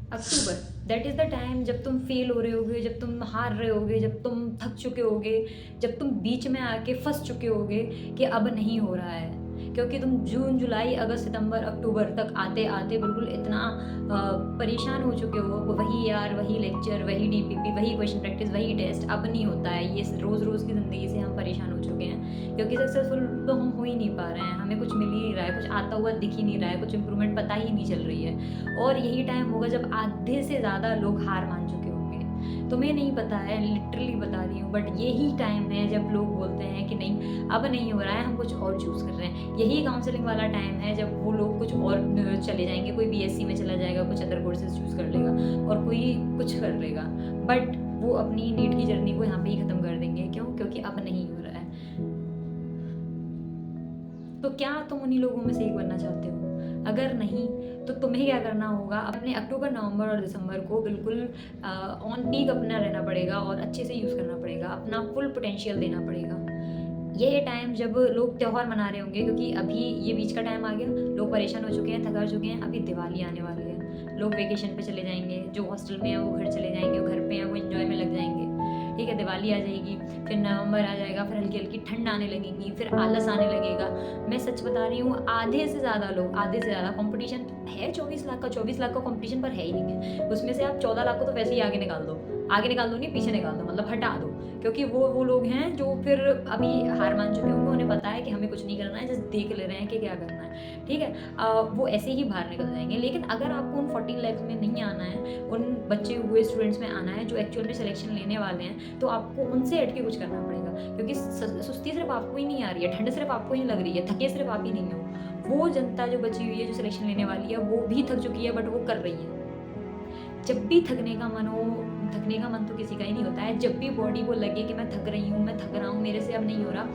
October, that is the time जब तुम fail हो रहे होगे, जब तुम हार रहे होगे, जब तुम थक चुके होगे, जब तुम बीच में आके फंस चुके होगे कि अब नहीं हो रहा है, क्योंकि तुम जून जुलाई अगस्त सितंबर अक्टूबर तक आते आते बिल्कुल इतना परेशान हो चुके हो। वही यार, वही लेक्चर, वही डीपीपी, वही क्वेश्चन प्रैक्टिस, वही टेस्ट, अब नहीं होता है। ये रोज़ रोज़ की ज़िंदगी से हम परेशान हो चुके हैं, क्योंकि सक्सेसफुल तो हम हो ही नहीं पा रहे हैं, हमें कुछ मिल ही नहीं रहा है, कुछ आता हुआ दिख ही नहीं रहा है, कुछ इंप्रूवमेंट पता ही नहीं चल रही है। और यही टाइम होगा जब आधे से ज़्यादा लोग हार मान चुके होंगे। तुम्हें नहीं पता है, लिटरली बता रही हूँ, बट यही टाइम है जब लोग बोलते हैं कि नहीं अब नहीं हो रहा है, हम कुछ और चूज़ कर रहे हैं। यही काउंसलिंग वाला टाइम है जब वो लोग कुछ और चले जाएंगे, कोई बीएससी में चला जाएगा, कुछ अदर कोर्सेज चूज़ कर लेगा, और कोई कुछ कर लेगा, बट वो अपनी नीट की जर्नी को यहाँ पे ही ख़त्म कर देंगे। क्यों? क्योंकि अब नहीं हो रहा है। तो क्या तुम उन्हीं लोगों में से एक बनना चाहते हो? अगर नहीं, तो तुम्हें क्या करना होगा, अपने अक्टूबर, नवंबर और दिसंबर को बिल्कुल ऑन पीक अपना रहना पड़ेगा और अच्छे से यूज़ करना पड़ेगा, अपना फुल पोटेंशियल देना पड़ेगा। ये टाइम जब लोग त्योहार मना रहे होंगे, क्योंकि अभी ये बीच का टाइम आ गया, लोग परेशान हो चुके हैं, थक चुके हैं, अभी दिवाली आने वाली है, लोग वेकेशन पे चले जाएंगे, जो हॉस्टल में है वो घर चले जाएंगे, घर पे हैं वो एंजॉय में लग जाएंगे। ठीक है, दिवाली आ जाएगी, फिर नवंबर आ जाएगा, फिर हल्की हल्की ठंड आने लगेगी, फिर आलस आने लगेगा। मैं सच बता रही हूँ, आधे से ज़्यादा लोग, आधे से ज़्यादा कंपटीशन है 24 लाख का, 24 लाख का कंपटीशन पर है ही नहीं है। उसमें से आप 14 लाख को तो वैसे ही आगे निकाल दो, आगे निकाल दो नहीं, पीछे निकाल दो, मतलब हटा दो, क्योंकि वो लोग हैं जो फिर अभी हार मान चुके होंगे, उन्हें पता है कि हमें कुछ नहीं करना है, जस्ट देख ले रहे हैं कि क्या करना है। ठीक है, वो ऐसे ही बाहर निकल जाएंगे। लेकिन अगर आपको उन 14 लाख में नहीं आना है, उन बचे हुए स्टूडेंट्स में आना है जो एक्चुअल में सिलेक्शन लेने वाले हैं, तो आपको उनसे हट के कुछ करना पड़ेगा, क्योंकि सुस्ती सिर्फ आपको ही नहीं आ रही है, ठंड सिर्फ आपको ही नहीं लग रही है, थके सिर्फ आप ही नहीं हो। वो जनता जो बची हुई है, जो सिलेक्शन लेने वाली है, वो भी थक चुकी है, बट वो कर रही है। जब भी थकने का मन हो, थकने का मन तो किसी का ही नहीं होता है, जब भी बॉडी को लगे कि मैं थक रही हूँ, मैं थक रहा हूँ, मेरे से अब नहीं हो रहा,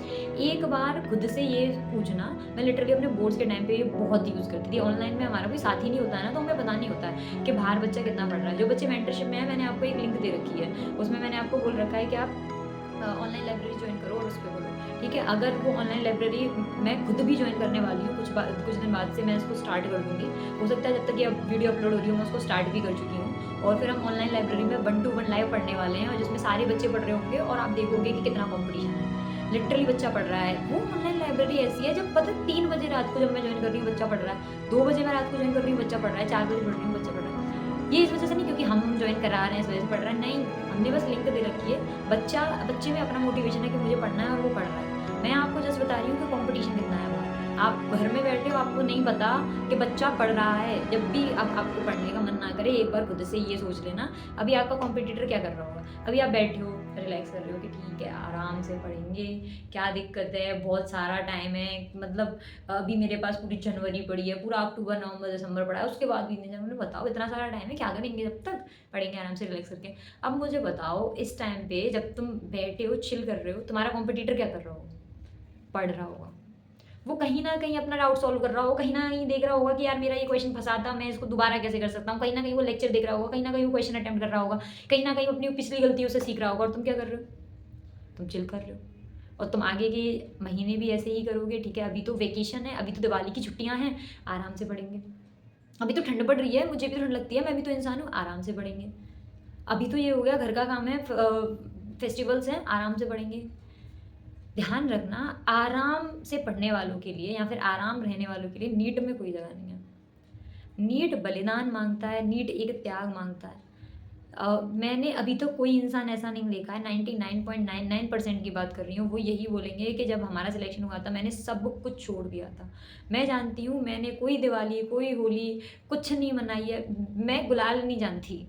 एक बार खुद से ये पूछना। मैं लिटरली अपने बोर्ड्स के टाइम पे ये बहुत यूज़ करती थी। ऑनलाइन में हमारा कोई साथी नहीं होता है ना, तो हमें पता नहीं होता है कि बाहर बच्चा कितना पढ़ रहा है। जो बच्चे मेंटरशिप में है, मैंने आपको एक लिंक दे रखी है, उसमें मैंने आपको बोल रखा है कि आप ऑनलाइन लाइब्रेरी ज्वाइन करो और उस पे बोलो। ठीक है, अगर वो ऑनलाइन लाइब्रेरी मैं खुद भी ज्वाइन करने वाली हूँ, कुछ दिन बाद से मैं इसको स्टार्ट कर दूँगी। हो सकता है जब तक ये वीडियो अपलोड हो रही हूँ, मैं उसको स्टार्ट भी कर चुकी हूँ, और फिर हम ऑनलाइन लाइब्रेरी में 1 to 1 लाइव पढ़ने वाले हैं, और जिसमें सारे बच्चे पढ़ रहे होंगे, और आप देखोगे कि कितना कॉम्पिटिशन है। लिटरली बच्चा पढ़ रहा है। वो ऑनलाइन लाइब्रेरी ऐसी है, जब पता है 3 बजे रात को जब मैं ज्वाइन कर रही हूँ, बच्चा पढ़ रहा है, 2 बजे मैं रात को ज्वाइन कर रही हूँ, बच्चा पढ़ रहा है, 4 बजे पढ़ रही हूँ, बच्चा पढ़ रहा है। ये इस वजह से नहीं क्योंकि हम ज्वाइन करा रहे हैं इस वजह से पढ़ रहा है, नहीं, हमने बस लिंक दे रखी है। बच्चे में अपना मोटिवेशन है कि मुझे पढ़ना है, और वो पढ़ रहा है। मैं आपको जस्ट बता रही हूँ कि कंपटीशन कितना है बाहर। आप घर में बैठे हो, आपको नहीं पता कि बच्चा पढ़ रहा है। जब भी अब आपको पढ़ने का मन ना करे, एक बार खुद से ये सोच लेना, अभी आपका कॉम्पिटिटर क्या कर रहा होगा। अभी आप बैठे हो, रिलैक्स कर रहे हो कि ठीक है, आराम से पढ़ेंगे, क्या दिक्कत है, बहुत सारा टाइम है, मतलब अभी मेरे पास पूरी जनवरी पड़ी है, पूरा अक्टूबर, नवंबर, दिसंबर पड़ा है, उसके बाद भी नहीं जनवरी। बताओ, इतना सारा टाइम है, क्या करेंगे जब तक? पढ़ेंगे आराम से रिलैक्स करके। अब मुझे बताओ, इस टाइम पे जब तुम बैठे हो, चिल कर रहे हो, तुम्हारा कॉम्पिटिटर क्या कर रहा होगा? पढ़ रहा होगा। वो कहीं न कहीं अपना डाउट सॉल्व कर रहा होगा, कहीं न कहीं देख रहा होगा कि यार मेरा ये क्वेश्चन फँसा था, मैं इसको दोबारा कैसे कर सकता हूँ। कहीं न कहीं वो लेक्चर देख रहा होगा, कहीं न कहीं वो क्वेश्चन अटेम्प्ट कर रहा होगा, कहीं न कहीं अपनी पिछली गलतियों से सीख रहा होगा, और तुम क्या कर रहे हो? तुम चिल कर रहे हो। और तुम आगे के महीने भी ऐसे ही करोगे। ठीक है, अभी तो वेकेशन है, अभी तो दिवाली की छुट्टियाँ हैं, आराम से पढ़ेंगे। अभी तो ठंड पड़ रही है, मुझे भी ठंड लगती है, मैं भी तो इंसान हूँ, आराम से पढ़ेंगे। अभी तो ये हो गया, घर का काम है, फेस्टिवल्स हैं, आराम से पढ़ेंगे। ध्यान रखना, आराम से पढ़ने वालों के लिए या फिर आराम रहने वालों के लिए नीट में कोई जगह नहीं है। नीट बलिदान माँगता है, नीट एक त्याग माँगता है। मैंने अभी तक कोई इंसान ऐसा नहीं देखा है, 99.99% की बात कर रही हूँ, वो यही बोलेंगे कि जब हमारा सिलेक्शन हुआ था, मैंने सब कुछ छोड़ दिया था। मैं जानती हूँ, मैंने कोई दिवाली, कोई होली कुछ नहीं मनाई है। मैं गुलाल नहीं जानती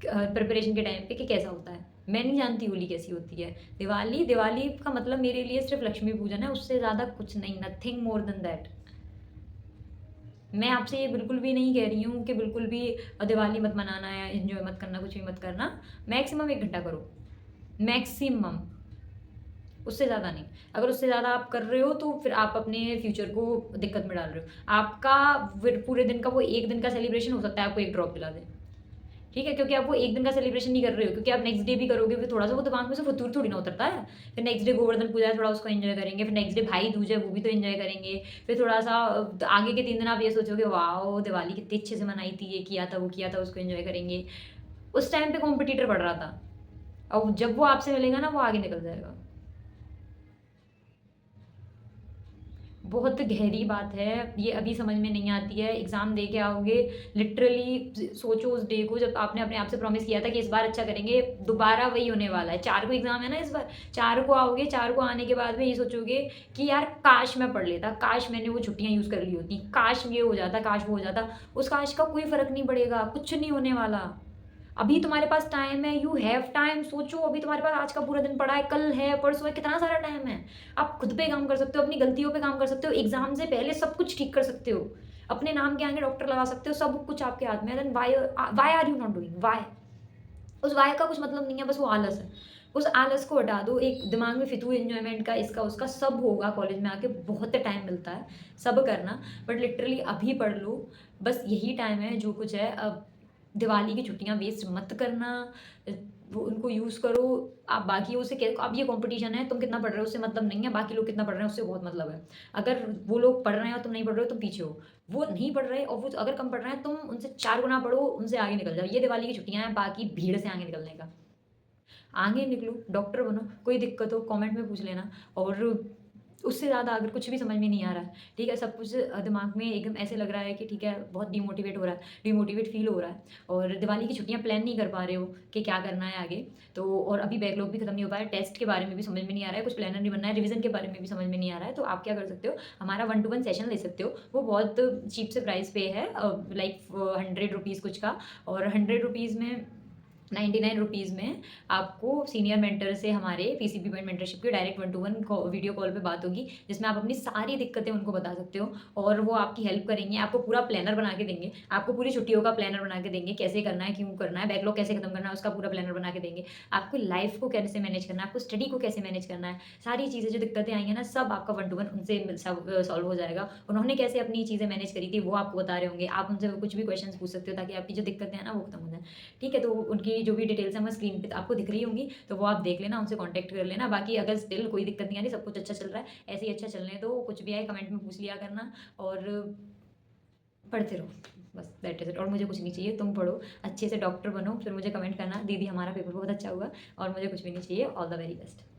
प्रिपरेशन के टाइम पे कि कैसा होता है। मैं नहीं जानती होली कैसी होती है। दिवाली दिवाली का मतलब मेरे लिए सिर्फ़ लक्ष्मी पूजन है, उससे ज़्यादा कुछ नहीं, नथिंग मोर देन दैट। मैं आपसे ये बिल्कुल भी नहीं कह रही हूँ कि बिल्कुल भी दिवाली मत मनाना या एन्जॉय मत करना, कुछ भी मत करना। मैक्सिमम 1 घंटा करो, मैक्सिमम, उससे ज़्यादा नहीं। अगर उससे ज़्यादा आप कर रहे हो, तो फिर आप अपने फ्यूचर को दिक्कत में डाल रहे हो। आपका फिर पूरे दिन का वो 1 दिन का सेलिब्रेशन हो सकता है आपको 1 ड्रॉप दिला दे। ठीक है? क्योंकि आप वो एक दिन का सेलिब्रेशन नहीं कर रहे हो, क्योंकि आप नेक्स्ट डे भी करोगे, फिर थोड़ा-सा वो दिमाग में से फुतूर थोड़ी ना उतरता है। फिर नेक्स्ट डे गोवर्धन पूजा है, थोड़ा उसको एन्जॉय करेंगे, फिर नेक्स्ट डे भाई दूज है, वो भी तो एन्जॉय करेंगे। फिर थोड़ा-सा आगे के 3 दिन आप ये सोचोगे, वाओ! दिवाली कितनी अच्छे से मनाई थी, ये किया था, वो किया था, उसको एन्जॉय करेंगे। उस टाइम पे कॉम्पिटिटर बढ़ रहा था। अब जब वो आपसे मिलेगा ना, वो आगे निकल जाएगा। बहुत गहरी बात है, ये अभी समझ में नहीं आती है। एग्ज़ाम दे के आओगे, लिटरली सोचो उस डे को जब आपने अपने आप से प्रॉमिस किया था कि इस बार अच्छा करेंगे, दोबारा वही होने वाला है। 4 को एग्ज़ाम है ना इस बार, 4 को आओगे, 4 को आने के बाद में ये सोचोगे कि यार काश मैं पढ़ लेता, काश मैंने वो छुट्टियाँ यूज़ कर ली होती, काश ये हो जाता, काश वो हो जाता। उस काश का कोई फ़र्क नहीं पड़ेगा, कुछ नहीं होने वाला। अभी तुम्हारे पास टाइम है, यू हैव टाइम। सोचो, अभी तुम्हारे पास आज का पूरा दिन पड़ा है, कल है, परसों है, कितना सारा टाइम है। आप खुद पे काम कर सकते हो, अपनी गलतियों पे काम कर सकते हो, एग्ज़ाम से पहले सब कुछ ठीक कर सकते हो। अपने नाम के आगे डॉक्टर लगा सकते हो, सब कुछ आपके हाथ में है। Then why are you not doing? Why? उस व्हाई का कुछ मतलब नहीं है, बस वो आलस है। उस आलस को हटा दो, एक दिमाग में फितूर एन्जॉयमेंट का, इसका उसका सब होगा कॉलेज में आके, बहुत टाइम मिलता है, सब करना। बट लिटरली अभी पढ़ लो, बस यही टाइम है जो कुछ है। अब दिवाली की छुट्टियाँ वेस्ट मत करना, अ, वो उनको यूज़ करो। आप बाकियों से क्या, अब ये कॉम्पिटिशन है, तुम कितना पढ़ रहे हो उससे मतलब नहीं है, बाकी लोग कितना पढ़ रहे हैं उससे बहुत मतलब है। अगर वो लोग पढ़ रहे हैं और तुम नहीं पढ़ रहे हो, तुम पीछे हो। वो नहीं पढ़ रहे और वो अगर कम पढ़ रहे हैं, तुम उनसे 4 गुना पढ़ो, उनसे आगे निकल जाओ। ये दिवाली की छुट्टियाँ हैं, बाकी भीड़ से आगे निकलने का। आगे निकलो, डॉक्टर बनो, कोई दिक्कत हो कमेंट में पूछ लेना। और उससे ज़्यादा अगर कुछ भी समझ में नहीं आ रहा है, ठीक है, सब कुछ दिमाग में एकदम ऐसे लग रहा है कि ठीक है, बहुत डिमोटिवेट हो रहा है, डिमोटिवेट फ़ील हो रहा है, और दिवाली की छुट्टियाँ प्लान नहीं कर पा रहे हो कि क्या करना है आगे, तो और अभी बैकलॉग भी खत्म नहीं हो पाया, टेस्ट के बारे में भी समझ में नहीं आ रहा है, कुछ प्लानर नहीं बनना है, रिवीजन के बारे में भी समझ में नहीं आ रहा है, तो आप क्या कर सकते हो, हमारा 1 टू 1 सेशन ले सकते हो। वो बहुत चीप से प्राइस पे है, लाइक 100 रुपीज़ कुछ का, और 100 रुपीज़ में 99 रुपीज़ में आपको सीनियर मेंटर से हमारे पीसीपी पॉइंट मेंटरशिप की डायरेक्ट 1 टू 1 वीडियो कॉल पे बात होगी, जिसमें आप अपनी सारी दिक्कतें उनको बता सकते हो, और वो आपकी हेल्प करेंगे, आपको पूरा प्लानर बना के देंगे, आपको पूरी छुट्टियों का प्लानर बना के देंगे, कैसे करना है, क्यों करना है, बैकलॉग कैसे खत्म करना है, उसका पूरा प्लानर बना के देंगे, आपको लाइफ को कैसे मैनेज करना है, आपको स्टडी को कैसे मैनेज करना है, सारी चीज़ें जो दिक्कतें आई हैं ना, सब आपका 1 टू 1 उनसे सॉल्व हो जाएगा। उन्होंने कैसे अपनी चीज़ें मैनेज करी थी, वो आपको बता रहे होंगे, आप उनसे कुछ भी क्वेश्चन पूछ सकते हो, ताकि आपकी जो दिक्कतें हैं ना, वो खत्म हो जाए। ठीक है, तो उनकी जो भी डिटेल्स हैं, मैं स्क्रीन पे आपको दिख रही होंगी, तो वो आप देख लेना, उनसे कॉन्टैक्ट कर लेना। बाकी अगर स्टिल कोई दिक्कत नहीं आ रही, सब कुछ अच्छा चल रहा है, ऐसे ही अच्छा चलने दो, कुछ भी आए कमेंट में पूछ लिया करना, और पढ़ते रहो, बस दैट इज़ इट। और मुझे कुछ नहीं चाहिए, तुम पढ़ो, अच्छे से डॉक्टर बनो, फिर मुझे कमेंट करना, दीदी हमारा पेपर बहुत अच्छा हुआ, और मुझे कुछ भी नहीं चाहिए। All the very best.